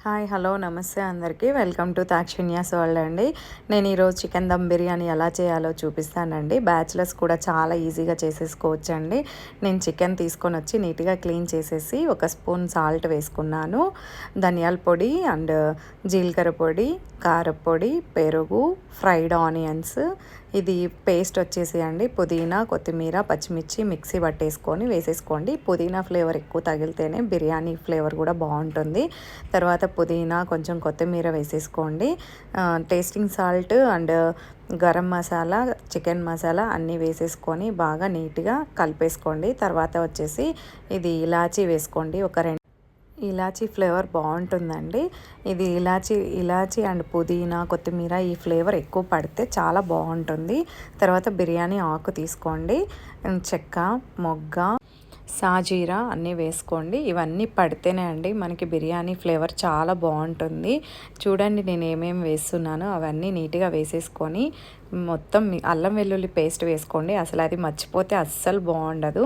Hi hello నమస్తే అందరికీ welcome to తాక్షిణ్యాస్ world అండి. నేను ఈరోజు చికెన్ దమ్ బిర్యానీ ఎలా చేయాలో చూపిస్తానండి. బ్యాచిలర్స్ కూడా చాలా ఈజీగా చేసేసుకోవచ్చండి. నేను చికెన్ తీసుకొని వచ్చి నీట్గా క్లీన్ చేసేసి ఒక స్పూన్ సాల్ట్ వేసుకున్నాను. ధనియాల పొడి అండ్ జీలకర్ర పొడి, కారపొడి, పెరుగు, ఫ్రైడ్ ఆనియన్స్, ఇది పేస్ట్ వచ్చేసి అండి పుదీనా, కొత్తిమీర, పచ్చిమిర్చి మిక్సీ పట్టేసుకొని వేసేసుకోండి. పుదీనా ఫ్లేవర్ ఎక్కువ తగిలితేనే బిర్యానీ ఫ్లేవర్ కూడా బాగుంటుంది. తర్వాత పుదీనా కొంచెం కొత్తిమీర వేసేసుకోండి. Tasting salt and garam masala, chicken masala అన్నీ వేసేసుకొని బాగా నీట్గా కలిపేసుకోండి. తర్వాత వచ్చేసి ఇది ఇలాచీ వేసుకోండి. ఇలాచీ ఫ్లేవర్ బాగుంటుందండి. ఇది ఇలాచీ అండ్ పుదీనా, కొత్తిమీర ఈ ఫ్లేవర్ ఎక్కువ పడితే చాలా బాగుంటుంది. తర్వాత బిర్యానీ ఆకు తీసుకోండి, చెక్క, మొగ్గ, సాజీరా అన్నీ వేసుకోండి. ఇవన్నీ పడితేనే అండి మనకి బిర్యానీ ఫ్లేవర్ చాలా బాగుంటుంది. చూడండి నేను ఏమేమి వేస్తున్నానో అవన్నీ నీట్గా వేసేసుకొని మొత్తం అల్లం వెల్లుల్లి పేస్ట్ వేసుకోండి. అసలు అది మర్చిపోతే అస్సలు బాగుండదు.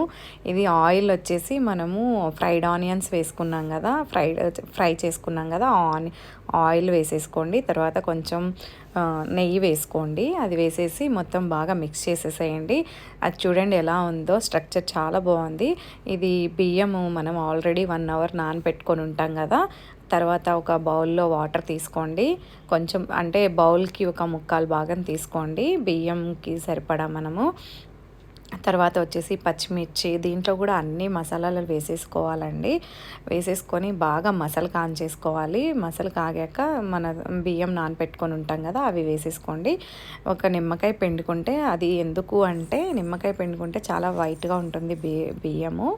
ఇది ఆయిల్ వచ్చేసి మనము ఫ్రైడ్ ఆనియన్స్ వేసుకున్నాం కదా, ఫ్రై చేసుకున్నాం కదా, ఆయిల్ వేసేసుకోండి. తర్వాత కొంచెం నెయ్యి వేసుకోండి. అది వేసేసి మొత్తం బాగా మిక్స్ చేసేసేయండి. అది చూడండి ఎలా ఉందో, స్ట్రక్చర్ చాలా బాగుంది. ఇది బియ్యము మనం ఆల్రెడీ 1 అవర్ నానబెట్టుకొని ఉంటాం కదా. తర్వాత ఒక బౌల్లో వాటర్ తీసుకోండి. కొంచెం అంటే బౌల్కి ఒక 1/4 భాగం తీసుకోండి, బియ్యంకి సరిపడా మనము. తర్వాత వచ్చేసి పచ్చిమిర్చి, దీంట్లో కూడా అన్ని మసాలాలు వేసేసుకోవాలండి. వేసేసుకొని బాగా మసాలా కాంచేసుకోవాలి. మసాలా కాగాక మన బియ్యం నానపెట్టుకొని ఉంటాం కదా, అవి వేసేసుకోండి. ఒక నిమ్మకాయ పిండుకుంటే, అది ఎందుకు అంటే నిమ్మకాయ పిండుకుంటే చాలా వైట్గా ఉంటుంది బియ్యము,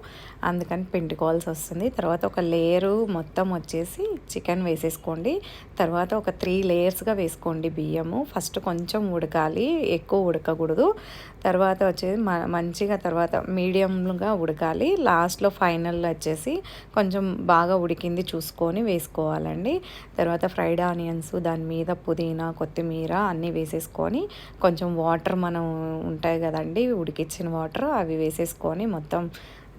అందుకని పిండుకోవాల్సి వస్తుంది. తర్వాత ఒక లేయరు మొత్తం వచ్చేసి చికెన్ వేసేసుకోండి. తర్వాత ఒక 3 లేయర్స్గా వేసుకోండి బియ్యము. ఫస్ట్ కొంచెం ఉడకాలి, ఎక్కువ ఉడకకూడదు. తర్వాత వచ్చేసి మంచిగా తర్వాత మీడియంగా ఉడకాలి. లాస్ట్లో ఫైనల్లో వచ్చేసి కొంచెం బాగా ఉడికింది చూసుకొని వేసుకోవాలండి. తర్వాత ఫ్రైడ్ ఆనియన్స్, దాని మీద పుదీనా, కొత్తిమీర అన్నీ వేసేసుకొని కొంచెం వాటర్ మనం ఉంటాయి కదండి ఉడికిచ్చిన వాటర్, అవి వేసేసుకొని మొత్తం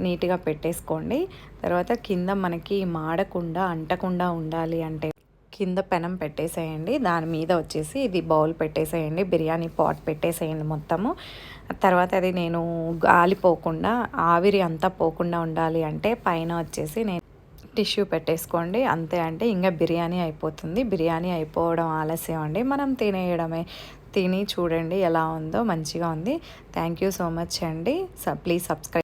నీట్గా పెట్టేసుకోండి. తర్వాత కింద మనకి మాడకుండా అంటకుండా ఉండాలి అంటే కింద పెనం పెట్టేసేయండి. దాని మీద వచ్చేసి ఇది బౌల్ పెట్టేసేయండి, బిర్యానీ పాట్ పెట్టేసేయండి మొత్తము. తర్వాత అది నేను గాలిపోకుండా, ఆవిరి అంతా పోకుండా ఉండాలి అంటే పైన వచ్చేసి నేను టిష్యూ పెట్టేసుకోండి. అంతే, అంటే ఇంకా బిర్యానీ అయిపోతుంది. బిర్యానీ అయిపోవడం ఆలస్యం అండి, మనం తినేయడమే. తిని చూడండి ఎలా ఉందో, మంచిగా ఉంది. థ్యాంక్ యూ సో మచ్ అండి. Please subscribe.